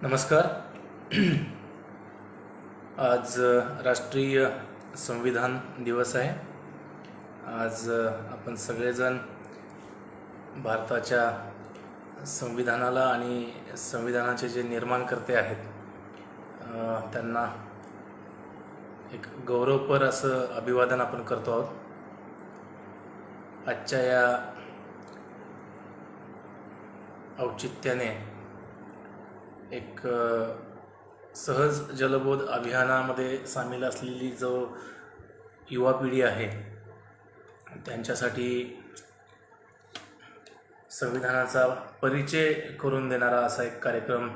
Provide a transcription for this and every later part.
नमस्कार. आज राष्ट्रीय संविधान दिवस आहे. आज आपण सगळेजण भारताच्या संविधानाला आणि संविधानाचे जे निर्माणकर्ते आहेत त्यांना एक गौरवपर असं अभिवादन आपण करतो आहोत. आजच्या या औचित्याने एक सहज जलबोध अभियानामध्ये सामील असलेली जो युवा पिढी आहे त्यांच्यासाठी संविधानाचा परिचय करून देणारा असा एक कार्यक्रम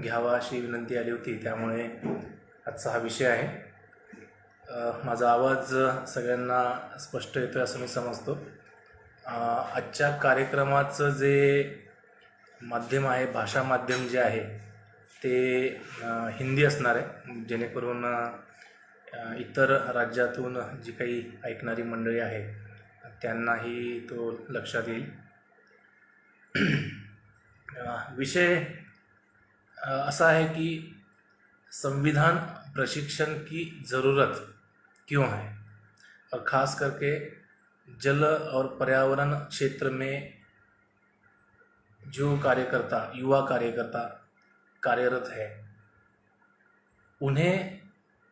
घ्यावा अशी विनंती आली होती. त्यामुळे आजचा हा विषय आहे. माझा आवाज सगळ्यांना स्पष्ट येतोय असं मी समजतो. आजच्या कार्यक्रमाचं जे माध्यम आहे, भाषा माध्यम जे आहे ते हिंदी असणार आहे, जेणेकरून इतर राज्यातून जी काही ऐकणारी मंडळी आहे त्यांनाही तो लक्षात येईल. विषय असा है कि संविधान प्रशिक्षण की ज़रूरत क्यों है, और ख़ास करके जल और पर्यावरण क्षेत्र में जो कार्यकर्ता, युवा कार्यकर्ता कार्यरत है, उन्हें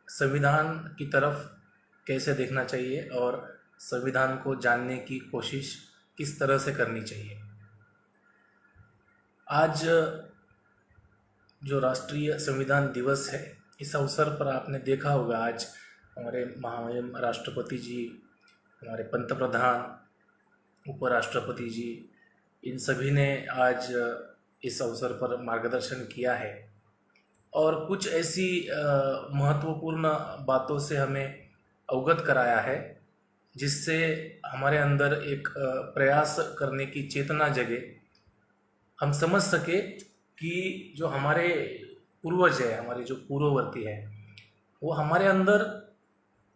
संविधान की तरफ कैसे देखना चाहिए और संविधान को जानने की कोशिश किस तरह से करनी चाहिए. आज जो राष्ट्रीय संविधान दिवस है, इस अवसर पर आपने देखा होगा आज हमारे महामहिम राष्ट्रपति जी, हमारे पंतप्रधान, उपराष्ट्रपति जी, इन सभी ने आज इस अवसर पर मार्गदर्शन किया है और कुछ ऐसी महत्वपूर्ण बातों से हमें अवगत कराया है जिससे हमारे अंदर एक प्रयास करने की चेतना जगे. हम समझ सके कि जो हमारे पूर्वज है, हमारे जो पूर्ववर्ती है, वो हमारे अंदर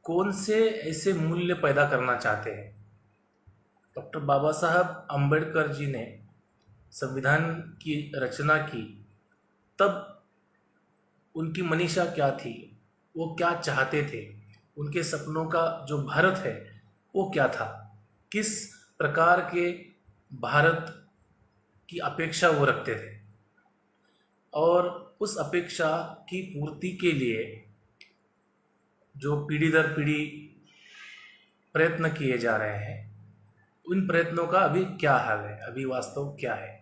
कौन से ऐसे मूल्य पैदा करना चाहते हैं. डॉक्टर बाबा साहब अम्बेडकर जी ने संविधान की रचना की, तब उनकी मनीषा क्या थी, वो क्या चाहते थे, उनके सपनों का जो भारत है वो क्या था, किस प्रकार के भारत की अपेक्षा वो रखते थे, और उस अपेक्षा की पूर्ति के लिए जो पीढ़ी दर पीढ़ी प्रयत्न किए जा रहे हैं, उन प्रयत्नों का अभी क्या हाल है, अभी वास्तव क्या है.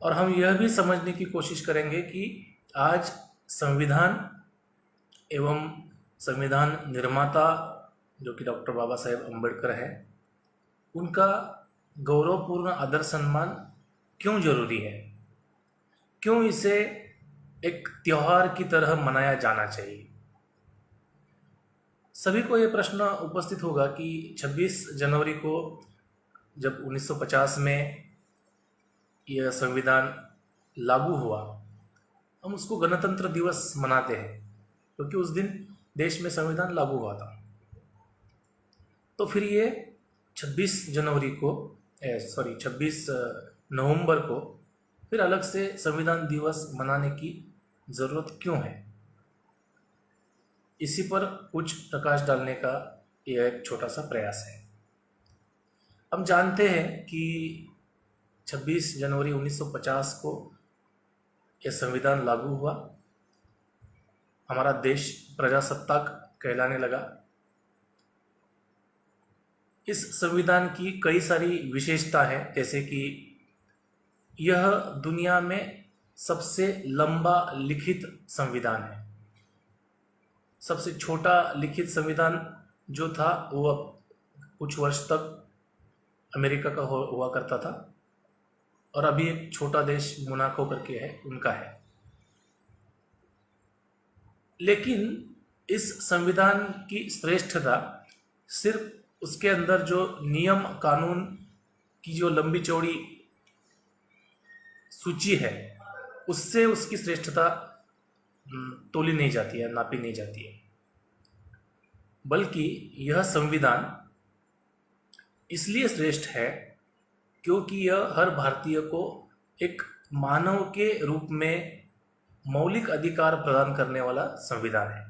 और हम यह भी समझने की कोशिश करेंगे कि आज संविधान एवं संविधान निर्माता जो कि डॉक्टर बाबा साहेब अम्बेडकर हैं, उनका गौरवपूर्ण आदर सम्मान क्यों जरूरी है, क्यों इसे एक त्यौहार की तरह मनाया जाना चाहिए. सभी को ये प्रश्न उपस्थित होगा कि 26 जनवरी को जब 1950 में यह संविधान लागू हुआ, हम उसको गणतंत्र दिवस मनाते हैं क्योंकि उस दिन देश में संविधान लागू हुआ था. तो फिर ये 26 जनवरी को 26 नवंबर को फिर अलग से संविधान दिवस मनाने की ज़रूरत क्यों है, इसी पर कुछ प्रकाश डालने का यह एक छोटा सा प्रयास है. हम जानते हैं कि 26 जनवरी 1950 को यह संविधान लागू हुआ, हमारा देश प्रजासत्ताक कहलाने लगा. इस संविधान की कई सारी विशेषता है, जैसे कि यह दुनिया में सबसे लंबा लिखित संविधान है. सबसे छोटा लिखित संविधान जो था वो कुछ वर्ष तक अमेरिका का हुआ करता था, और अभी एक छोटा देश मोनाको करके है, उनका है. लेकिन इस संविधान की श्रेष्ठता सिर्फ उसके अंदर जो नियम कानून की जो लंबी चौड़ी सूची है उससे उसकी श्रेष्ठता तोली नहीं जाती है, नापी नहीं जाती है, बल्कि यह संविधान इसलिए श्रेष्ठ है क्योंकि यह हर भारतीय को एक मानव के रूप में मौलिक अधिकार प्रदान करने वाला संविधान है।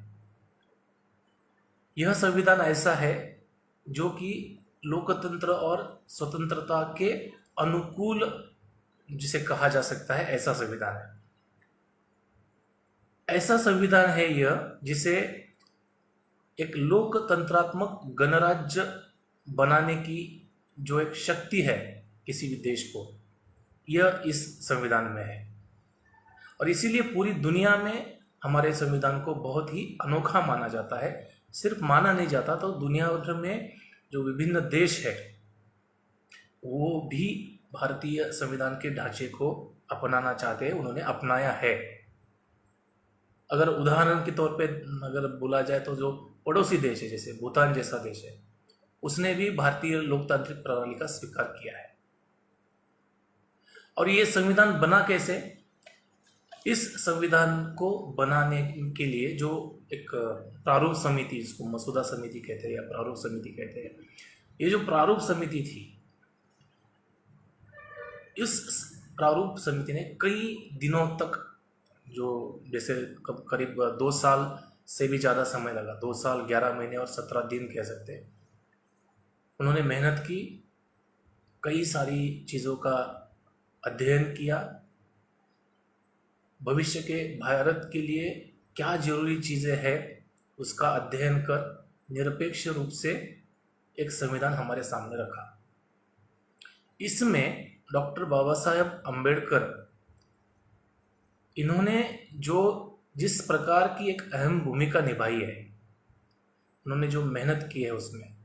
यह संविधान ऐसा है जो कि लोकतंत्र और स्वतंत्रता के अनुकूल, जिसे कहा जा सकता है, ऐसा संविधान है। ऐसा संविधान है यह जिसे एक लोकतंत्रात्मक गणराज्य बनाने की जो एक शक्ति है किसी भी देश को, यह इस संविधान में है। और इसीलिए पूरी दुनिया में हमारे संविधान को बहुत ही अनोखा माना जाता है। सिर्फ माना नहीं जाता, तो दुनिया भर में जो विभिन्न देश है वो भी भारतीय संविधान के ढांचे को अपनाना चाहते हैं, उन्होंने अपनाया है। अगर उदाहरण के तौर पे अगर बोला जाए तो जो पड़ोसी देश है, जैसे भूटान जैसा देश है, उसने भी भारतीय लोकतांत्रिक प्रणाली का स्वीकार किया है। और ये संविधान बना कैसे? इस संविधान को बनाने के लिए जो एक प्रारूप समिति, इसको मसौदा समिति कहते हैं या प्रारूप समिति कहते हैं, ये जो प्रारूप समिति थी, इस प्रारूप समिति ने कई दिनों तक, जो जैसे करीब 2 साल से भी ज़्यादा समय लगा, 2 साल 11 महीने और 17 दिन कह सकते हैं, उन्होंने मेहनत की, कई सारी चीज़ों का अध्ययन किया, भविष्य के भारत के लिए क्या जरूरी चीज़ें हैं उसका अध्ययन कर निरपेक्ष रूप से एक संविधान हमारे सामने रखा। इसमें डॉक्टर बाबा साहब अम्बेडकर, इन्होंने जो जिस प्रकार की एक अहम भूमिका निभाई है, उन्होंने जो मेहनत की है उसमें,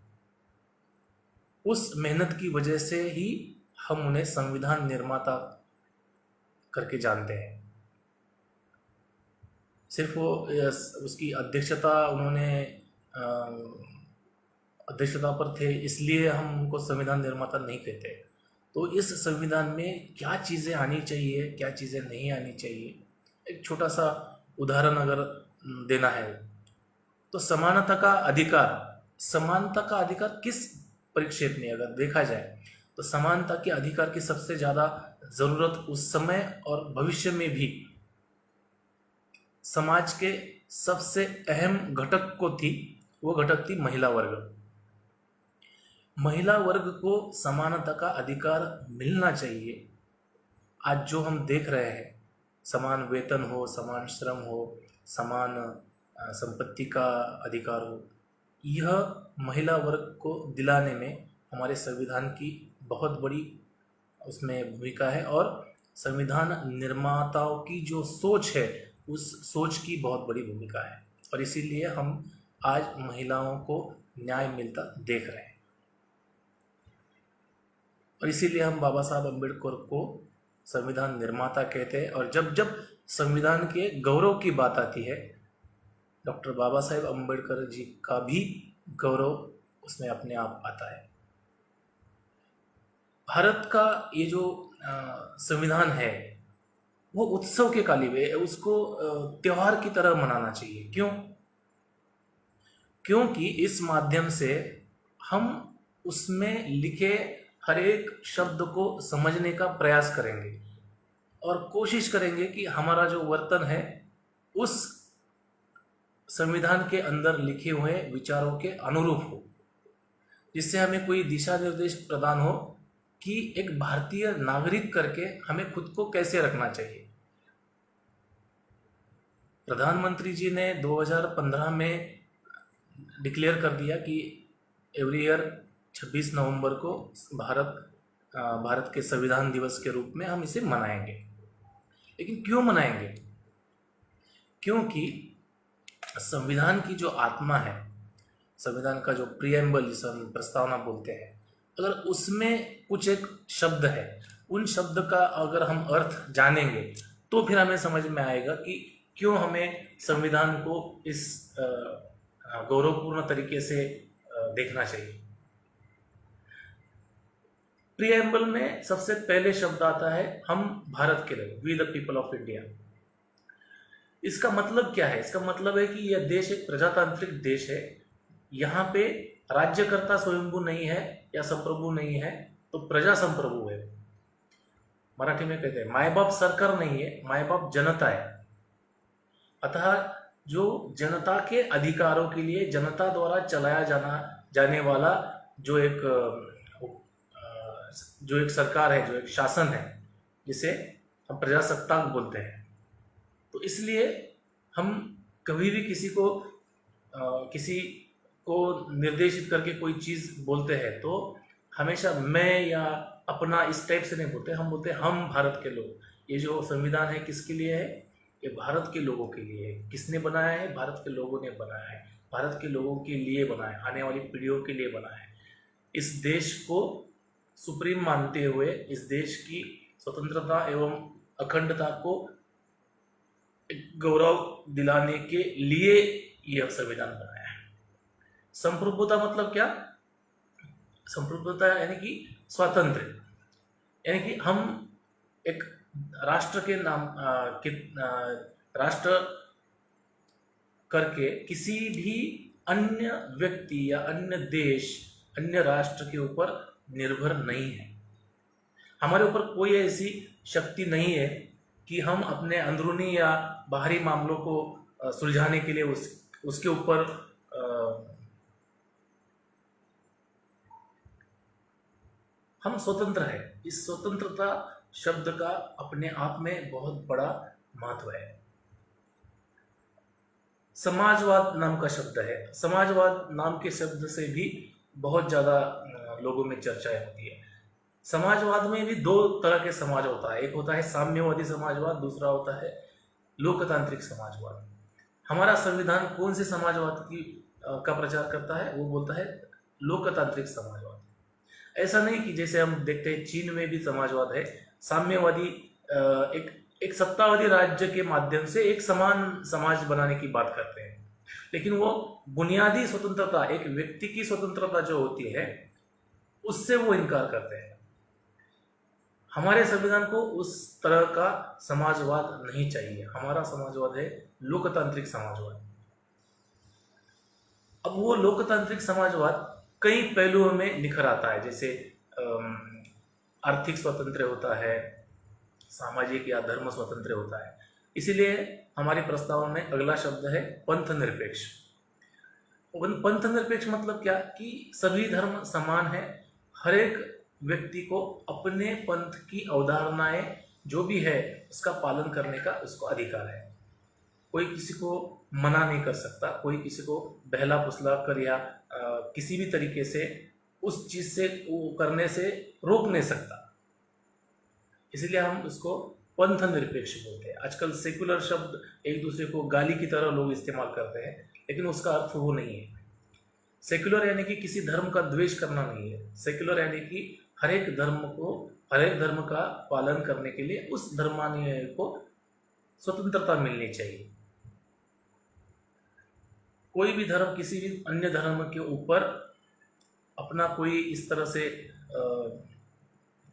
उस मेहनत की वजह से ही हम उन्हें संविधान निर्माता करके जानते हैं। सिर्फ वो उसकी अध्यक्षता, उन्होंने अध्यक्षता पर थे इसलिए हम उनको संविधान निर्माता नहीं कहते। तो इस संविधान में क्या चीज़ें आनी चाहिए, क्या चीज़ें नहीं आनी चाहिए, एक छोटा सा उदाहरण अगर देना है तो समानता का अधिकार किस परिप्रेक्ष्य में अगर देखा जाए तो समानता के अधिकार की सबसे ज़्यादा ज़रूरत उस समय और भविष्य में भी समाज के सबसे अहम घटक को थी, वो घटक थी महिला वर्ग। महिला वर्ग को समानता का अधिकार मिलना चाहिए। आज जो हम देख रहे हैं, समान वेतन हो, समान श्रम हो, समान संपत्ति का अधिकार हो, यह महिला वर्ग को दिलाने में हमारे संविधान की बहुत बड़ी उसमें भूमिका है। और संविधान निर्माताओं की जो सोच है, उस सोच की बहुत बड़ी भूमिका है। और इसीलिए हम आज महिलाओं को न्याय मिलता देख रहे हैं। और इसीलिए हम बाबा साहब अम्बेडकर को संविधान निर्माता कहते हैं। और जब जब संविधान के गौरव की बात आती है, डॉक्टर बाबा साहेब अम्बेडकर जी का भी गौरव उसमें अपने आप आता है। भारत का ये जो संविधान है वो उत्सव के कालिब है, उसको त्योहार की तरह मनाना चाहिए। क्यों? क्योंकि इस माध्यम से हम उसमें लिखे हर एक शब्द को समझने का प्रयास करेंगे और कोशिश करेंगे कि हमारा जो वर्तन है उस संविधान के अंदर लिखे हुए विचारों के अनुरूप हो, जिससे हमें कोई दिशा निर्देश प्रदान हो कि एक भारतीय नागरिक करके हमें खुद को कैसे रखना चाहिए। प्रधानमंत्री जी ने 2015 में डिक्लेयर कर दिया कि एवरी ईयर 26 नवंबर को भारत के संविधान दिवस के रूप में हम इसे मनाएंगे। लेकिन क्यों मनाएंगे? क्योंकि संविधान की जो आत्मा है, संविधान का जो प्रीएम्बल, जिसे हम प्रस्तावना बोलते हैं, अगर उसमें कुछ एक शब्द है, उन शब्द का अगर हम अर्थ जानेंगे तो फिर हमें समझ में आएगा कि क्यों हमें संविधान को इस गौरवपूर्ण तरीके से देखना चाहिए। प्रीएम्बल में सबसे पहले शब्द आता है हम भारत के लोग, we the people of India. इसका मतलब क्या है? इसका मतलब है कि यह देश एक प्रजातांत्रिक देश है। यहाँ पे राज्यकर्ता स्वयंभू नहीं है या संप्रभु नहीं है, तो प्रजा संप्रभु है। मराठी में कहते हैं माय बाप सरकार नहीं है, माय बाप जनता है। अतः जो जनता के अधिकारों के लिए जनता द्वारा चलाया जाने वाला जो एक सरकार है, जो एक शासन है, जिसे हम प्रजासत्ताक बोलते हैं। तो इसलिए हम कभी भी किसी को निर्देशित करके कोई चीज़ बोलते हैं तो हमेशा मैं या अपना इस टाइप से नहीं बोलते, हम बोलते हैं हम भारत के लोग। ये जो संविधान है किसके लिए है? ये भारत के लोगों के लिए है। किसने बनाया है? भारत के लोगों ने बनाया है। भारत के लोगों के लिए बनाया है, आने वाली पीढ़ियों के लिए बनाया है। इस देश को सुप्रीम मानते हुए, इस देश की स्वतंत्रता एवं अखंडता को गौरव दिलाने के लिए यह संविधान बनाया है। संप्रभुता मतलब क्या? संप्रभुता यानी कि स्वातंत्र, यानी कि हम एक राष्ट्र के नाम राष्ट्र करके किसी भी अन्य व्यक्ति या अन्य देश, अन्य राष्ट्र के ऊपर निर्भर नहीं है। हमारे ऊपर कोई ऐसी शक्ति नहीं है कि हम अपने अंदरूनी या बाहरी मामलों को सुलझाने के लिए उसके ऊपर हम स्वतंत्र है। इस स्वतंत्रता शब्द का अपने आप में बहुत बड़ा महत्व है। समाजवाद नाम का शब्द है। समाजवाद नाम के शब्द से भी बहुत ज़्यादा लोगों में चर्चाएं होती है। समाजवाद में भी दो तरह के समाज होता है। एक होता है साम्यवादी समाजवाद, दूसरा होता है लोकतांत्रिक समाजवाद। हमारा संविधान कौन से समाजवाद का प्रचार करता है? वो बोलता है लोकतांत्रिक समाजवाद। ऐसा नहीं कि जैसे हम देखते हैं चीन में भी समाजवाद है। साम्यवादी एक सत्तावादी राज्य के माध्यम से एक समान समाज बनाने की बात करते हैं, लेकिन वो बुनियादी स्वतंत्रता, एक व्यक्ति की स्वतंत्रता जो होती है, उससे वो इनकार करते हैं। हमारे संविधान को उस तरह का समाजवाद नहीं चाहिए। हमारा समाजवाद है लोकतांत्रिक समाजवाद। अब वो लोकतांत्रिक समाजवाद कई पहलुओं में निखर आता है, जैसे आर्थिक स्वतंत्र होता है, सामाजिक या धर्म स्वतंत्र होता है। इसीलिए हमारे प्रस्ताव में अगला शब्द है पंथ निरपेक्ष। पंथ निरपेक्ष मतलब क्या? कि सभी धर्म समान है। हर एक व्यक्ति को अपने पंथ की अवधारणाएं जो भी है उसका पालन करने का उसको अधिकार है। कोई किसी को मना नहीं कर सकता, कोई किसी को बहला फुसला कर या किसी भी तरीके से उस चीज से वो करने से रोक नहीं सकता। इसलिए हम उसको पंथ निरपेक्ष बोलते हैं। आजकल सेकुलर शब्द एक दूसरे को गाली की तरह लोग इस्तेमाल करते हैं, लेकिन उसका अर्थ वो नहीं है। सेकुलर यानी कि किसी धर्म का द्वेष करना नहीं है। सेकुलर यानी कि हर एक धर्म का पालन करने के लिए उस धर्मानुयायी को स्वतंत्रता मिलनी चाहिए। कोई भी धर्म किसी भी अन्य धर्म के ऊपर अपना कोई इस तरह से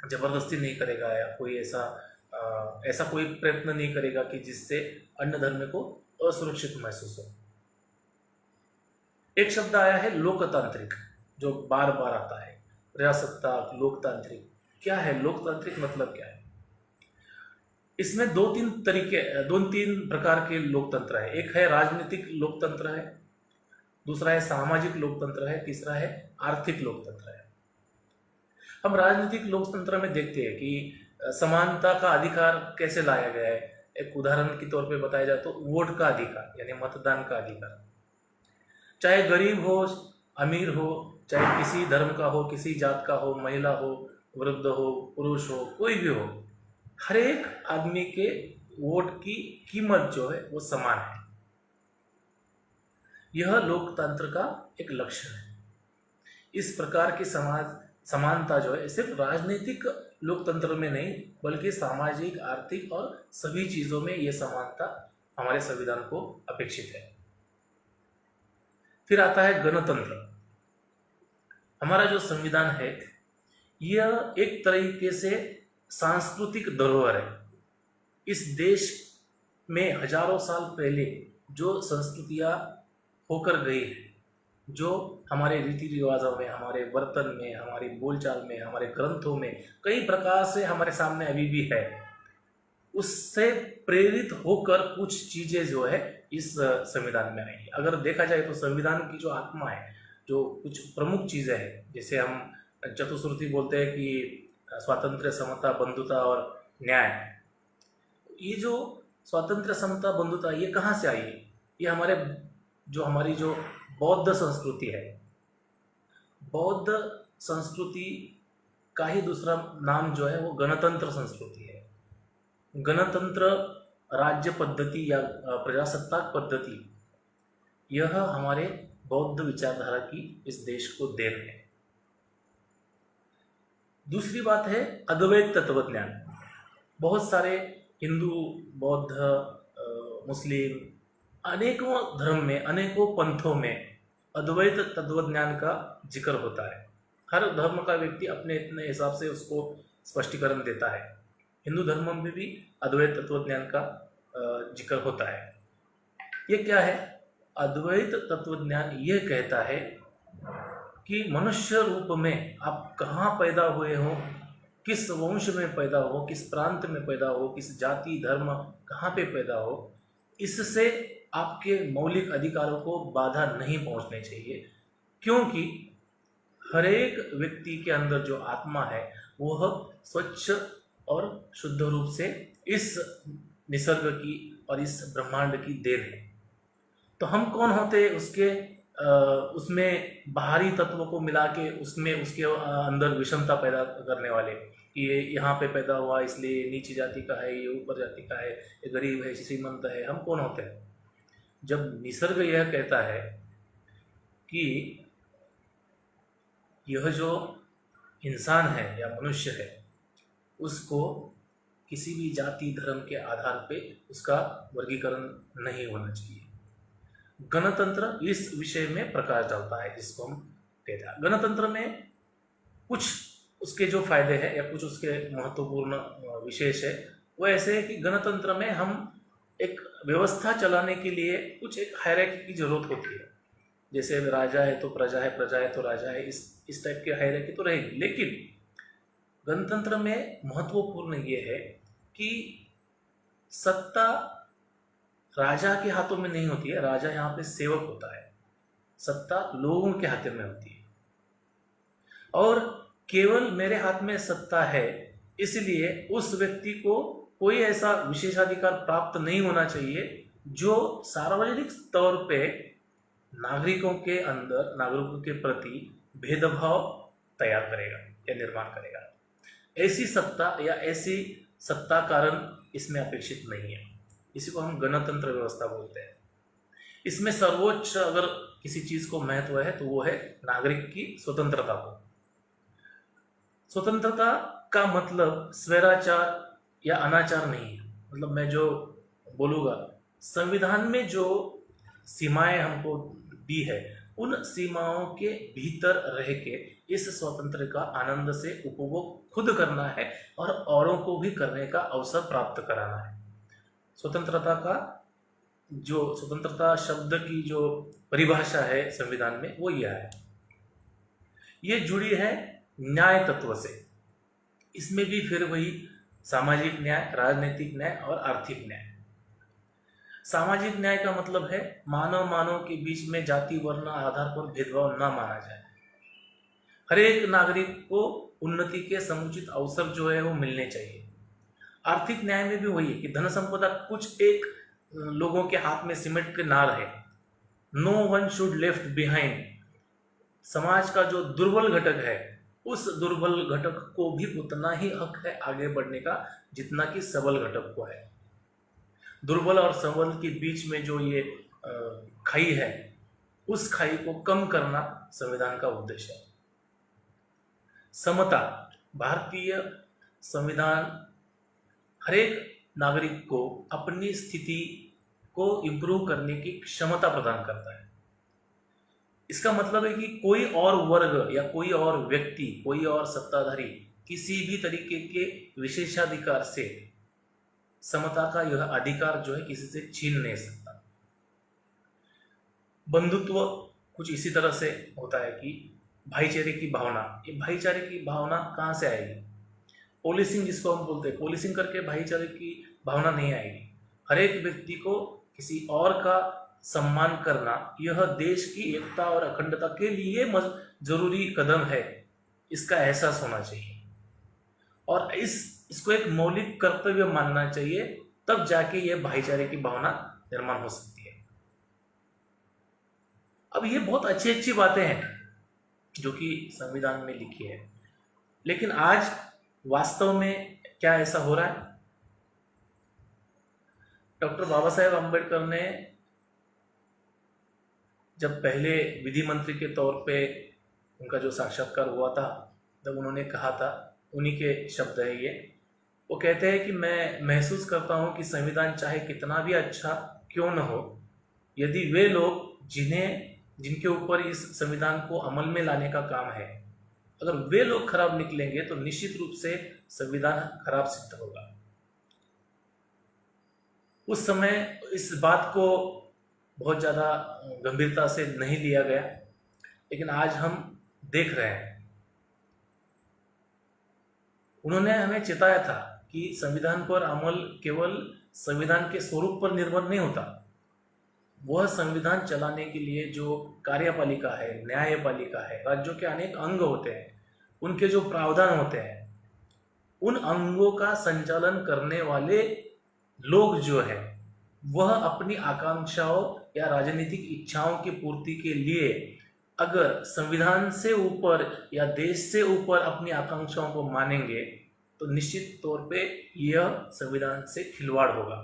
जबरदस्ती नहीं करेगा या कोई ऐसा कोई प्रयत्न नहीं करेगा कि जिससे अन्य धर्म को असुरक्षित महसूस हो। एक शब्द आया है लोकतांत्रिक, जो बार बार आता है। प्रजासत्ताक, लोकतांत्रिक। क्या है लोकतांत्रिक? मतलब क्या है? इसमें दो तीन प्रकार के लोकतंत्र है। एक है राजनीतिक लोकतंत्र है, दूसरा है सामाजिक लोकतंत्र है, तीसरा है आर्थिक लोकतंत्र है। हम राजनीतिक लोकतंत्र में देखते हैं कि समानता का अधिकार कैसे लाया गया है। एक उदाहरण के तौर पे बताया जाए तो वोट का अधिकार, यानी मतदान का अधिकार। चाहे गरीब हो, अमीर हो, चाहे किसी धर्म का हो, किसी जात का हो, महिला हो, वृद्ध हो, पुरुष हो, कोई भी हो, हर एक आदमी के वोट की कीमत जो है वो समान है। यह लोकतंत्र का एक लक्षण है। इस प्रकार की समानता जो है सिर्फ राजनीतिक लोकतंत्र में नहीं, बल्कि सामाजिक, आर्थिक और सभी चीजों में यह समानता हमारे संविधान को अपेक्षित है। फिर आता है गणतंत्र। हमारा जो संविधान है यह एक तरीके से सांस्कृतिक धरोहर है। इस देश में हजारों साल पहले जो संस्कृतियां होकर गई है, जो हमारे रीति रिवाजों में, हमारे बर्तन में, हमारी बोलचाल में, हमारे ग्रंथों में कई प्रकार से हमारे सामने अभी भी है। उससे प्रेरित होकर कुछ चीजें जो है इस संविधान में आई। अगर देखा जाए तो संविधान की जो आत्मा है, जो कुछ प्रमुख चीजें हैं, जैसे हम चतुश्रुति बोलते हैं कि स्वातंत्र्य, समता, बंधुता और न्याय। ये जो स्वातंत्र्य, समता, बंधुता ये कहाँ से आई है? ये हमारी जो बौद्ध संस्कृति है, बौद्ध संस्कृति का ही दूसरा नाम जो है वो गणतंत्र संस्कृति है। गणतंत्र राज्य पद्धति या प्रजासत्ताक पद्धति, यह हमारे बौद्ध विचारधारा की इस देश को देन है। दूसरी बात है अद्वैत तत्वज्ञान। बहुत सारे हिंदू, बौद्ध, मुस्लिम, अनेकों धर्म में, अनेकों पंथों में अद्वैत तत्वज्ञान का जिक्र होता है। हर धर्म का व्यक्ति अपने अपने हिसाब से उसको स्पष्टीकरण देता है। हिंदू धर्म में भी अद्वैत तत्वज्ञान का जिक्र होता है। ये क्या है? अद्वैत तत्वज्ञान ये कहता है कि मनुष्य रूप में आप कहाँ पैदा हुए हो, किस वंश में पैदा हो, किस प्रांत में पैदा हो, किस जाति धर्म कहाँ पे पैदा हो, इससे आपके मौलिक अधिकारों को बाधा नहीं पहुंचनी चाहिए, क्योंकि हर एक व्यक्ति के अंदर जो आत्मा है वह स्वच्छ और शुद्ध रूप से इस निसर्ग की और इस ब्रह्मांड की देन है। तो हम कौन होते हैं उसमें बाहरी तत्वों को मिला के उसमें उसके अंदर विषमता पैदा करने वाले, कि ये यहाँ पे पैदा हुआ इसलिए नीची जाति का है, ये ऊपर जाति का है, ये गरीब है, श्रीमंत है। हम कौन होते हैं? जब निसर्ग यह कहता है कि यह जो इंसान है या मनुष्य है उसको किसी भी जाति धर्म के आधार पे उसका वर्गीकरण नहीं होना चाहिए। गणतंत्र इस विषय में प्रकाश डालता है, जिसको हम कहते हैं। गणतंत्र में कुछ उसके जो फायदे हैं या कुछ उसके महत्वपूर्ण विशेष है, वो ऐसे है कि गणतंत्र में हम एक व्यवस्था चलाने के लिए कुछ एक हायरार्की की जरूरत होती है। जैसे राजा है तो प्रजा है, प्रजा है तो राजा है, इस टाइप की हायरार्की तो रहेगी। लेकिन गणतंत्र में महत्वपूर्ण ये है कि सत्ता राजा के हाथों में नहीं होती है, राजा यहाँ पे सेवक होता है। सत्ता लोगों के हाथों में होती है और केवल मेरे हाथ में सत्ता है, इसलिए उस व्यक्ति को कोई ऐसा विशेषाधिकार प्राप्त नहीं होना चाहिए जो सार्वजनिक तौर पे नागरिकों के अंदर, नागरिकों के प्रति भेदभाव तैयार करेगा या निर्माण करेगा। ऐसी सत्ता या ऐसी सत्ता कारण इसमें अपेक्षित नहीं है। इसी को हम गणतंत्र व्यवस्था बोलते हैं। इसमें सर्वोच्च अगर किसी चीज को महत्व है तो वो है नागरिक की स्वतंत्रता को। स्वतंत्रता का मतलब स्वैराचार या अनाचार नहीं है। मतलब मैं जो बोलूँगा, संविधान में जो सीमाएं हमको दी है उन सीमाओं के भीतर रह के इस स्वतंत्र का आनंद से उपभोग खुद करना है और औरों को भी करने का अवसर प्राप्त कराना है। स्वतंत्रता शब्द की जो परिभाषा है संविधान में वो यह है। ये जुड़ी है न्याय तत्व से। इसमें भी फिर वही सामाजिक न्याय, राजनीतिक न्याय और आर्थिक न्याय। सामाजिक न्याय का मतलब है मानव के बीच में जाति वर्ण आधार पर भेदभाव न माना जाए। हर एक नागरिक को उन्नति के समुचित अवसर जो है वो मिलने चाहिए। आर्थिक न्याय में भी वही है कि धन संपदा कुछ एक लोगों के हाथ में सिमट के ना रहे। No one should left behind. समाज का जो दुर्बल घटक है उस दुर्बल घटक को भी उतना ही हक है आगे बढ़ने का जितना कि सबल घटक को है। दुर्बल और सबल के बीच में जो ये खाई है उस खाई को कम करना संविधान का उद्देश्य है। समता। भारतीय संविधान हर एक नागरिक को अपनी स्थिति को इम्प्रूव करने की क्षमता प्रदान करता है। इसका मतलब है कि कोई और वर्ग या कोई और व्यक्ति, कोई और सत्ताधारी किसी भी तरीके के विशेषाधिकार से समता का यह अधिकार जो है किसी से छीन नहीं सकता। बंधुत्व कुछ इसी तरह से होता है कि भाईचारे की भावना, ये भाईचारे की भावना कहाँ से आएगी? पोलिसिंग जिसको हम बोलते हैं, पोलिसिंग करके भाईचारे की भावना नहीं आएगी। हर एक व्यक्ति को किसी और का सम्मान करना यह देश की एकता और अखंडता के लिए जरूरी कदम है, इसका एहसास होना चाहिए और इसको एक मौलिक कर्तव्य मानना चाहिए, तब जाके यह भाईचारे की भावना निर्माण हो सकती है। अब ये बहुत अच्छी अच्छी बातें हैं जो कि संविधान में लिखी है, लेकिन आज वास्तव में क्या ऐसा हो रहा है? डॉक्टर बाबा साहेब अम्बेडकर ने जब पहले विधि मंत्री के तौर पे उनका जो साक्षात्कार हुआ था, तब उन्होंने कहा था, उन्हीं के शब्द है ये, वो कहते हैं कि मैं महसूस करता हूँ कि संविधान चाहे कितना भी अच्छा क्यों न हो, यदि वे लोग जिनके ऊपर इस संविधान को अमल में लाने का काम है, अगर वे लोग खराब निकलेंगे तो निश्चित रूप से संविधान खराब सिद्ध होगा। उस समय इस बात को बहुत ज़्यादा गंभीरता से नहीं लिया गया, लेकिन आज हम देख रहे हैं, उन्होंने हमें चेताया था कि संविधान पर अमल केवल संविधान के स्वरूप पर निर्भर नहीं होता, वह संविधान चलाने के लिए जो कार्यपालिका है, न्यायपालिका है, राज्यों के अनेक अंग होते हैं, उनके जो प्रावधान होते हैं, उन अंगों का संचालन करने वाले लोग जो है वह अपनी आकांक्षाओं या राजनीतिक इच्छाओं की पूर्ति के लिए अगर संविधान से ऊपर या देश से ऊपर अपनी आकांक्षाओं को मानेंगे तो निश्चित तौर पे यह संविधान से खिलवाड़ होगा,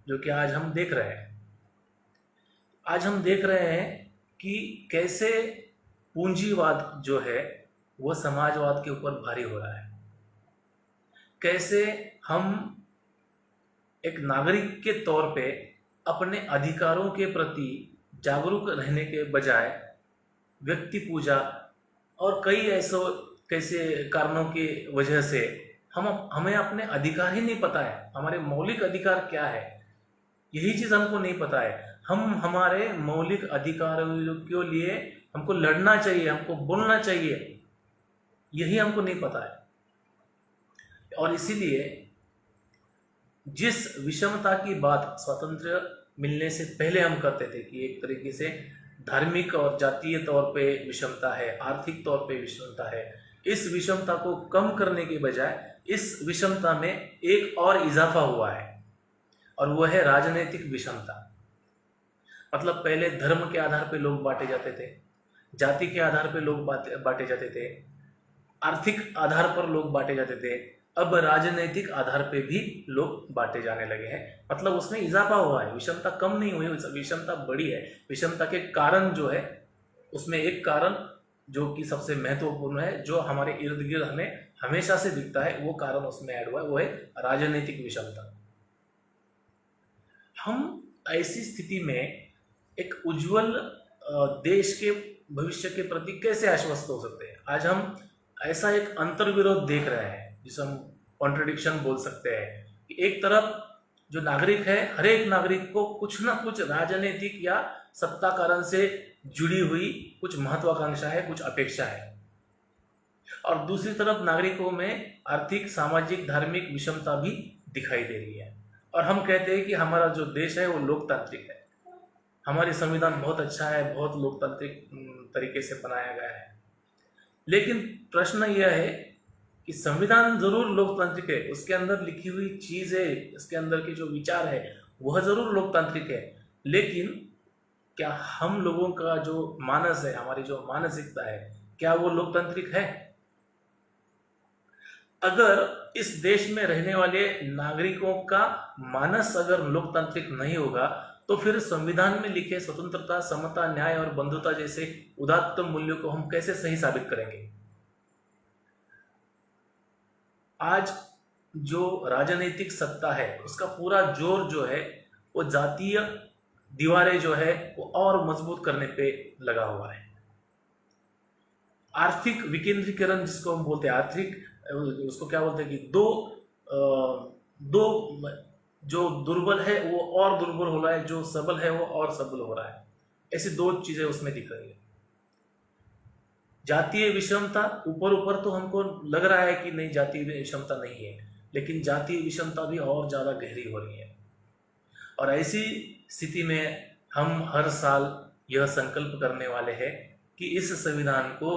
जो कि आज हम देख रहे हैं। आज हम देख रहे हैं कि कैसे पूंजीवाद जो है वह समाजवाद के ऊपर भारी हो रहा है, कैसे हम एक नागरिक के तौर पे अपने अधिकारों के प्रति जागरूक रहने के बजाय व्यक्ति पूजा और कई कैसे कारणों की वजह से हमें अपने अधिकार ही नहीं पता है, हमारे मौलिक अधिकार क्या है, यही चीज़ हमको नहीं पता है। हम हमारे मौलिक अधिकारों के लिए हमको लड़ना चाहिए, हमको बोलना चाहिए, यही हमको नहीं पता है। और इसीलिए जिस विषमता की बात स्वातंत्र्य मिलने से पहले हम करते थे कि एक तरीके से धार्मिक और जातीय तौर पे विषमता है, आर्थिक तौर पे विषमता है, इस विषमता को कम करने के बजाय इस विषमता में एक और इजाफा हुआ है और वह है राजनीतिक विषमता। मतलब पहले धर्म के आधार पे लोग बांटे जाते थे, जाति के आधार पे लोग बांटे जाते थे, आर्थिक आधार पर लोग बांटे जाते थे, अब राजनीतिक आधार पे भी लोग बांटे जाने लगे हैं। मतलब उसमें इजाफा हुआ है, विषमता कम नहीं हुई, विषमता बढ़ी है। विषमता के कारण जो है उसमें एक कारण जो कि सबसे महत्वपूर्ण है, जो हमारे इर्द गिर्द हमें हमेशा से दिखता है, वो कारण उसमें ऐड हुआ है, वो है राजनीतिक विषमता। हम ऐसी स्थिति में एक उज्जवल देश के भविष्य के प्रति कैसे आश्वस्त हो सकते हैं? आज हम ऐसा एक अंतर्विरोध देख रहे हैं जिसे हम कॉन्ट्रडिक्शन बोल सकते हैं कि एक तरफ जो नागरिक है, हर एक नागरिक को कुछ ना कुछ राजनीतिक या सत्ता कारण से जुड़ी हुई कुछ महत्वाकांक्षा है, कुछ अपेक्षा है, और दूसरी तरफ नागरिकों में आर्थिक, सामाजिक, धार्मिक विषमता भी दिखाई दे रही है। और हम कहते हैं कि हमारा जो देश है वो लोकतांत्रिक है, हमारी संविधान बहुत अच्छा है, बहुत लोकतांत्रिक तरीके से बनाया गया है। लेकिन प्रश्न यह है कि संविधान जरूर लोकतांत्रिक है, उसके अंदर लिखी हुई चीजें, उसके अंदर के जो विचार है वह जरूर लोकतांत्रिक है, लेकिन क्या हम लोगों का जो मानस है, हमारी जो मानसिकता है, क्या वो लोकतांत्रिक है? अगर इस देश में रहने वाले नागरिकों का मानस अगर लोकतांत्रिक नहीं होगा तो फिर संविधान में लिखे स्वतंत्रता, समता, न्याय और बंधुता जैसे उदात्त मूल्यों को हम कैसे सही साबित करेंगे? आज जो राजनीतिक सत्ता है उसका पूरा जोर जो है वो जातीय दीवारें जो है वो और मजबूत करने पे लगा हुआ है। आर्थिक विकेंद्रीकरण जिसको हम बोलते हैं, आर्थिक उसको क्या बोलते हैं कि दो जो दुर्बल है वो और दुर्बल हो रहा है, जो सबल है वो और सबल हो रहा है। ऐसी दो चीजें उसमें दिख रही है। जातीय विषमता, ऊपर ऊपर तो हमको लग रहा है कि नहीं जातीय विषमता नहीं है, लेकिन जातीय विषमता भी और ज्यादा गहरी हो रही है। और ऐसी स्थिति में हम हर साल यह संकल्प करने वाले हैं कि इस संविधान को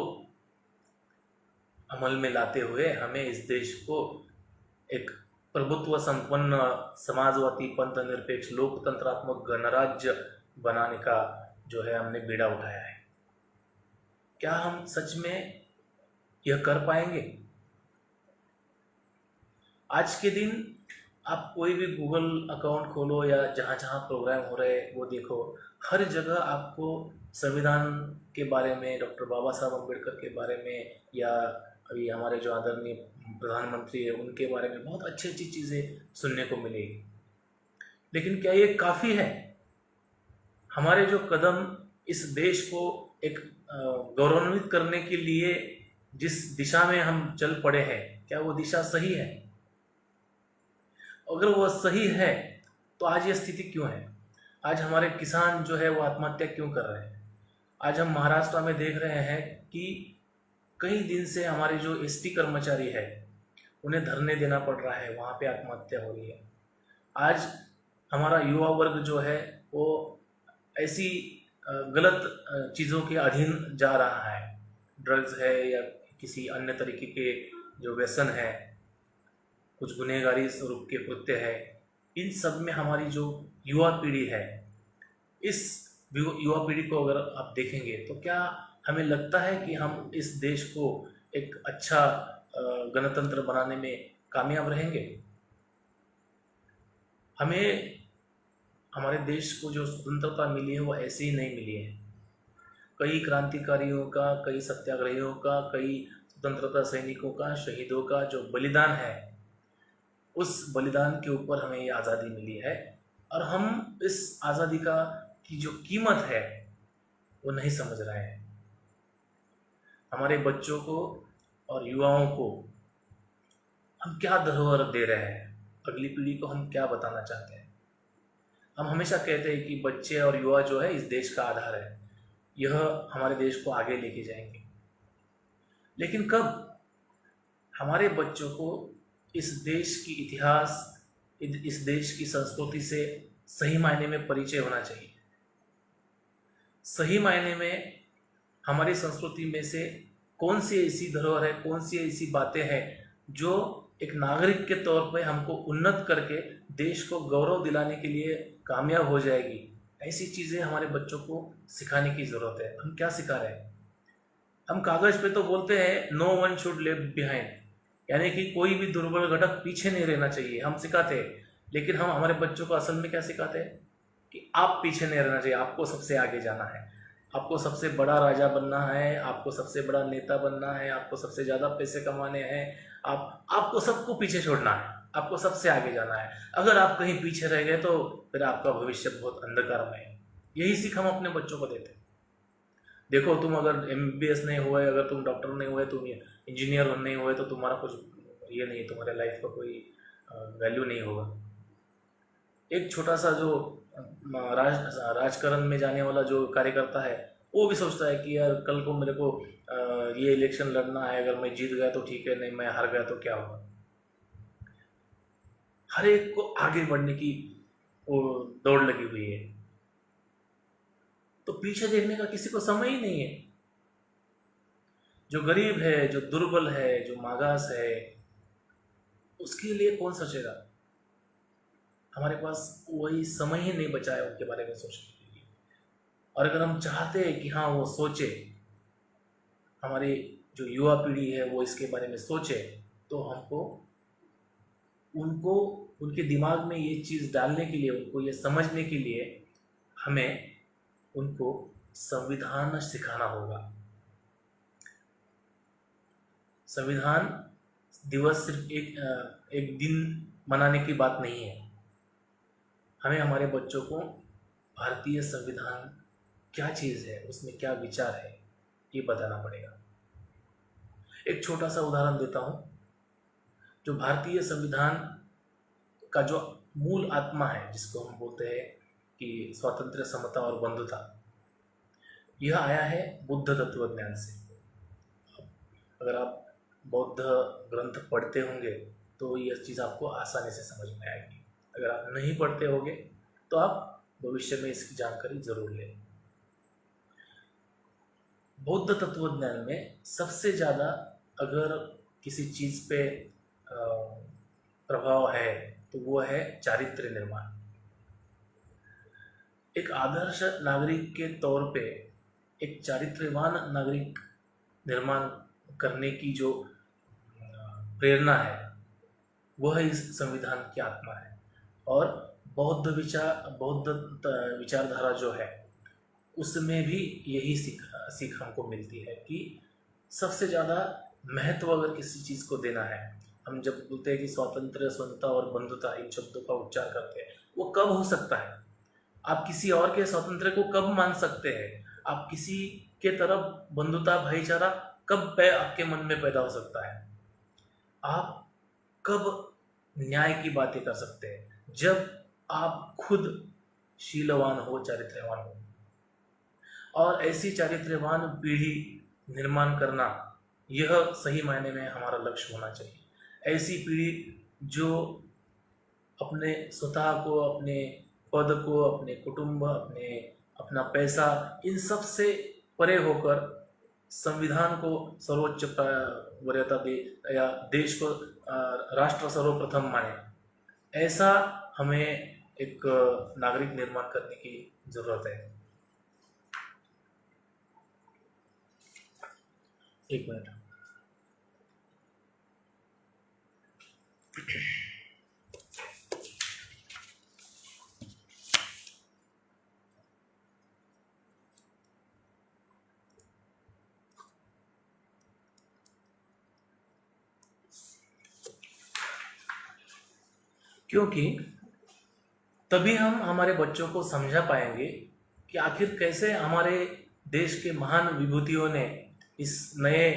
अमल में लाते हुए हमें इस देश को एक प्रभुत्व संपन्न समाजवादी पंथ निरपेक्ष लोकतंत्रात्मक गणराज्य बनाने का जो है हमने बीड़ा उठाया है। क्या हम सच में यह कर पाएंगे? आज के दिन आप कोई भी गूगल अकाउंट खोलो या जहाँ जहाँ प्रोग्राम हो रहे हैं वो देखो, हर जगह आपको संविधान के बारे में, डॉक्टर बाबा साहब अम्बेडकर के बारे में, या अभी हमारे जो आदरणीय प्रधानमंत्री है उनके बारे में बहुत अच्छी अच्छी चीज़ें सुनने को मिलेगी। लेकिन क्या ये काफ़ी है? हमारे जो कदम इस देश को एक गौरवान्वित करने के लिए जिस दिशा में हम चल पड़े हैं, क्या वो दिशा सही है? अगर वो सही है तो आज ये स्थिति क्यों है? आज हमारे किसान जो है वो आत्महत्या क्यों कर रहे हैं? आज हम महाराष्ट्र में देख रहे हैं कि कई दिन से हमारे जो एसटी कर्मचारी है उन्हें धरने देना पड़ रहा है, वहाँ पे आत्महत्या हो रही है। आज हमारा युवा वर्ग जो है वो ऐसी गलत चीज़ों के अधीन जा रहा है, ड्रग्स है या किसी अन्य तरीके के जो व्यसन है, कुछ गुनहगारी स्वरूप के कृत्य है। इन सब में हमारी जो युवा पीढ़ी है, इस युवा पीढ़ी को अगर आप देखेंगे तो क्या हमें लगता है कि हम इस देश को एक अच्छा गणतंत्र बनाने में कामयाब रहेंगे? हमें हमारे देश को जो स्वतंत्रता मिली है वो ऐसे ही नहीं मिली है। कई क्रांतिकारियों का, कई सत्याग्रहियों का, कई स्वतंत्रता सैनिकों का, शहीदों का जो बलिदान है, उस बलिदान के ऊपर हमें ये आज़ादी मिली है। और हम इस आज़ादी की जो कीमत है वो नहीं समझ रहे हैं। हमारे बच्चों को और युवाओं को हम क्या धरोहर दे रहे हैं? अगली पीढ़ी को हम क्या बताना चाहते हैं? हम हमेशा कहते हैं कि बच्चे और युवा जो है इस देश का आधार है, यह हमारे देश को आगे लेके जाएंगे। लेकिन कब हमारे बच्चों को इस देश की इतिहास, इस देश की संस्कृति से सही मायने में परिचय होना चाहिए। सही मायने में हमारी संस्कृति में से कौन सी ऐसी धरोहर है, कौन सी ऐसी बातें हैं जो एक नागरिक के तौर पे हमको उन्नत करके देश को गौरव दिलाने के लिए कामयाब हो जाएगी। ऐसी चीज़ें हमारे बच्चों को सिखाने की ज़रूरत है। हम क्या सिखा रहे हैं? हम कागज़ पे तो बोलते हैं no one should left behind, यानी कि कोई भी दुर्बल घटक पीछे नहीं रहना चाहिए, हम सिखाते हैं। लेकिन हम हमारे बच्चों को असल में क्या सिखाते हैं कि आप पीछे नहीं रहना चाहिए, आपको सबसे आगे जाना है, आपको सबसे बड़ा राजा बनना है, आपको सबसे बड़ा नेता बनना है, आपको सबसे ज़्यादा पैसे कमाने हैं, आपको सबको पीछे छोड़ना है, आपको सबसे आगे जाना है। अगर आप कहीं पीछे रह गए तो फिर आपका भविष्य बहुत अंधकार में है। यही सीख हम अपने बच्चों को देते हैं। देखो, तुम अगर MBBS नहीं हुए, अगर तुम डॉक्टर नहीं हुए, तुम इंजीनियर नहीं हुए तो तुम्हारा कुछ ये नहीं, तुम्हारे लाइफ का कोई वैल्यू नहीं होगा। एक छोटा सा जो राजकारण में जाने वाला जो कार्यकर्ता है वो भी सोचता है कि यार कल को मेरे को ये इलेक्शन लड़ना है, अगर मैं जीत गया तो ठीक है, नहीं मैं हार गया तो क्या होगा। हर एक को आगे बढ़ने की वो दौड़ लगी हुई है, तो पीछे देखने का किसी को समय ही नहीं है। जो गरीब है, जो दुर्बल है, जो मागास है, उसके लिए कौन सोचेगा? हमारे पास वही समय ही नहीं बचा है उनके बारे में सोचने के लिए। और अगर हम चाहते हैं कि हाँ वो सोचे, हमारी जो युवा पीढ़ी है वो इसके बारे में सोचे, तो हमको उनको उनके दिमाग में ये चीज़ डालने के लिए, उनको ये समझने के लिए हमें उनको संविधान सिखाना होगा। संविधान दिवस सिर्फ एक दिन मनाने की बात नहीं है। हमें हमारे बच्चों को भारतीय संविधान क्या चीज़ है, उसमें क्या विचार है, ये बताना पड़ेगा। एक छोटा सा उदाहरण देता हूँ। जो भारतीय संविधान का जो मूल आत्मा है, जिसको हम बोलते हैं कि स्वातंत्र्य, समता और बंधुता, यह आया है बुद्ध तत्वज्ञान से। अगर आप बौद्ध ग्रंथ पढ़ते होंगे तो यह चीज़ आपको आसानी से समझ में आएगी। अगर आप नहीं पढ़ते होंगे तो आप भविष्य में इसकी जानकारी जरूर लें। बौद्ध तत्वज्ञान में सबसे ज़्यादा अगर किसी चीज़ पे प्रभाव है तो वो है चारित्र्य निर्माण। एक आदर्श नागरिक के तौर पे एक चारित्र्यवान नागरिक निर्माण करने की जो प्रेरणा है वह इस संविधान की आत्मा है। और बौद्ध विचारधारा जो है उसमें भी यही सीख हमको मिलती है कि सबसे ज़्यादा महत्व अगर किसी चीज़ को देना है, हम जब बोलते हैं कि स्वातंत्र्य, स्वतंत्रता और बंधुता इन शब्दों का उच्चार करते हैं, वो कब हो सकता है? आप किसी और के स्वातंत्र्य को कब मान सकते हैं? आप किसी के तरफ बंधुता, भाईचारा कब आपके मन में पैदा हो सकता है? आप कब न्याय की बातें कर सकते हैं? जब आप खुद शीलवान हो, चारित्र्यवान हो। और ऐसी चारित्र्यवान पीढ़ी निर्माण करना यह सही मायने में हमारा लक्ष्य होना चाहिए। ऐसी पीढ़ी जो अपने स्वतः को, अपने पद को, अपने कुटुंब, अपना पैसा, इन सब से परे होकर संविधान को सर्वोच्च वरीयता दे या देश को राष्ट्र सर्वप्रथम माने। ऐसा हमें एक नागरिक निर्माण करने की जरूरत है। एक मिनट। क्योंकि तभी हम हमारे बच्चों को समझा पाएंगे कि आखिर कैसे हमारे देश के महान विभूतियों ने इस नए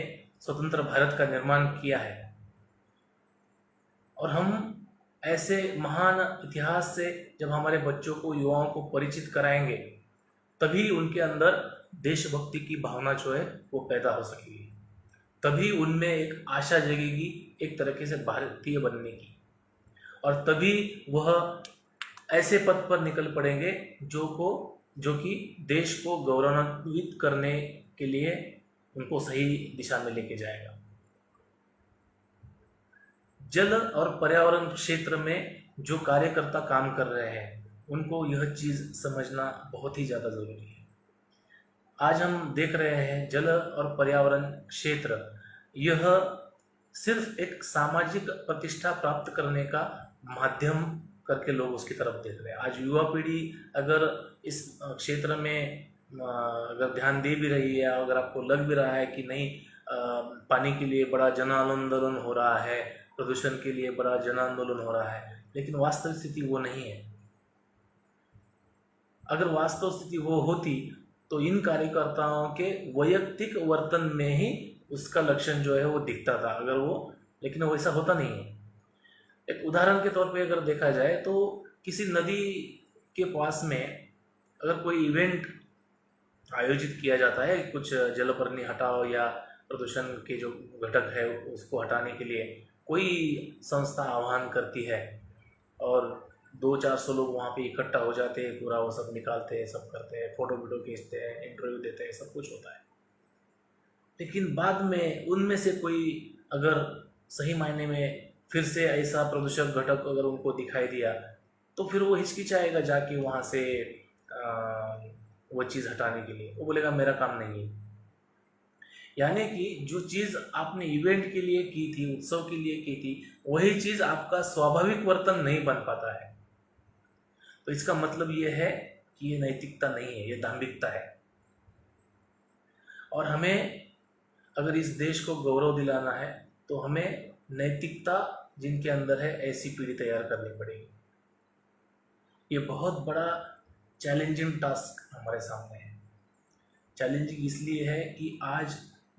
स्वतंत्र भारत का निर्माण किया है। और हम ऐसे महान इतिहास से जब हमारे बच्चों को, युवाओं को परिचित कराएंगे, तभी उनके अंदर देशभक्ति की भावना जो है वो पैदा हो सकेगी। तभी उनमें एक आशा जगेगी एक तरीके से भारतीय बनने की। और तभी वह ऐसे पथ पर निकल पड़ेंगे जो कि देश को गौरवान्वित करने के लिए उनको सही दिशा में लेके जाएगा। जल और पर्यावरण क्षेत्र में जो कार्यकर्ता काम कर रहे हैं उनको यह चीज़ समझना बहुत ही ज़्यादा ज़रूरी है। आज हम देख रहे हैं जल और पर्यावरण क्षेत्र यह सिर्फ एक सामाजिक प्रतिष्ठा प्राप्त करने का माध्यम करके लोग उसकी तरफ देख रहे हैं। आज युवा पीढ़ी अगर इस क्षेत्र में अगर ध्यान दे भी रही है, अगर आपको लग भी रहा है कि नहीं पानी के लिए बड़ा जन आंदोलन हो रहा है, प्रदूषण के लिए बड़ा जन आंदोलन हो रहा है, लेकिन वास्तविक स्थिति वो नहीं है। अगर वास्तव स्थिति वो होती तो इन कार्यकर्ताओं के वैयक्तिक वर्तन में ही उसका लक्षण जो है वो दिखता था, अगर वो, लेकिन वैसा होता नहीं है। एक उदाहरण के तौर पे अगर देखा जाए तो किसी नदी के पास में अगर कोई इवेंट आयोजित किया जाता है, कुछ जलपर्णी हटाओ या प्रदूषण के जो घटक है उसको हटाने के लिए कोई संस्था आह्वान करती है और 200-400 लोग वहाँ पे इकट्ठा हो जाते हैं, पूरा वो सब निकालते हैं, सब करते हैं, फोटो खींचते हैं, इंटरव्यू देते हैं, सब कुछ होता है। लेकिन बाद में उनमें से कोई अगर सही मायने में फिर से ऐसा प्रदूषक घटक अगर उनको दिखाई दिया तो फिर वो हिचकिचाएगा जाके वहाँ से वो चीज़ हटाने के लिए। वो बोलेगा मेरा काम नहीं है। यानी कि जो चीज़ आपने इवेंट के लिए की थी, उत्सव के लिए की थी, वही चीज़ आपका स्वाभाविक वर्तन नहीं बन पाता है। तो इसका मतलब ये है कि ये नैतिकता नहीं है, ये धार्मिकता है। और हमें अगर इस देश को गौरव दिलाना है तो हमें नैतिकता जिनके अंदर है ऐसी पीढ़ी तैयार करनी पड़ेगी। ये बहुत बड़ा चैलेंजिंग टास्क हमारे सामने है। चैलेंजिंग इसलिए है कि आज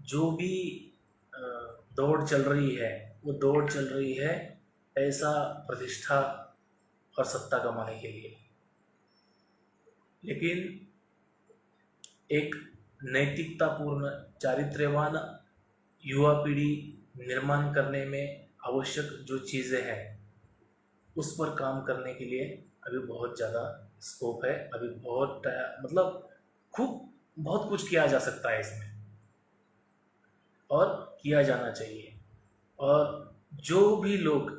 जो भी दौड़ चल रही है वो दौड़ चल रही है पैसा, प्रतिष्ठा और सत्ता कमाने के लिए। लेकिन एक नैतिकतापूर्ण चारित्र्यवान युवा पीढ़ी निर्माण करने में आवश्यक जो चीज़ें हैं उस पर काम करने के लिए अभी बहुत ज़्यादा स्कोप है। अभी बहुत मतलब खूब बहुत कुछ किया जा सकता है इसमें और किया जाना चाहिए। और जो भी लोग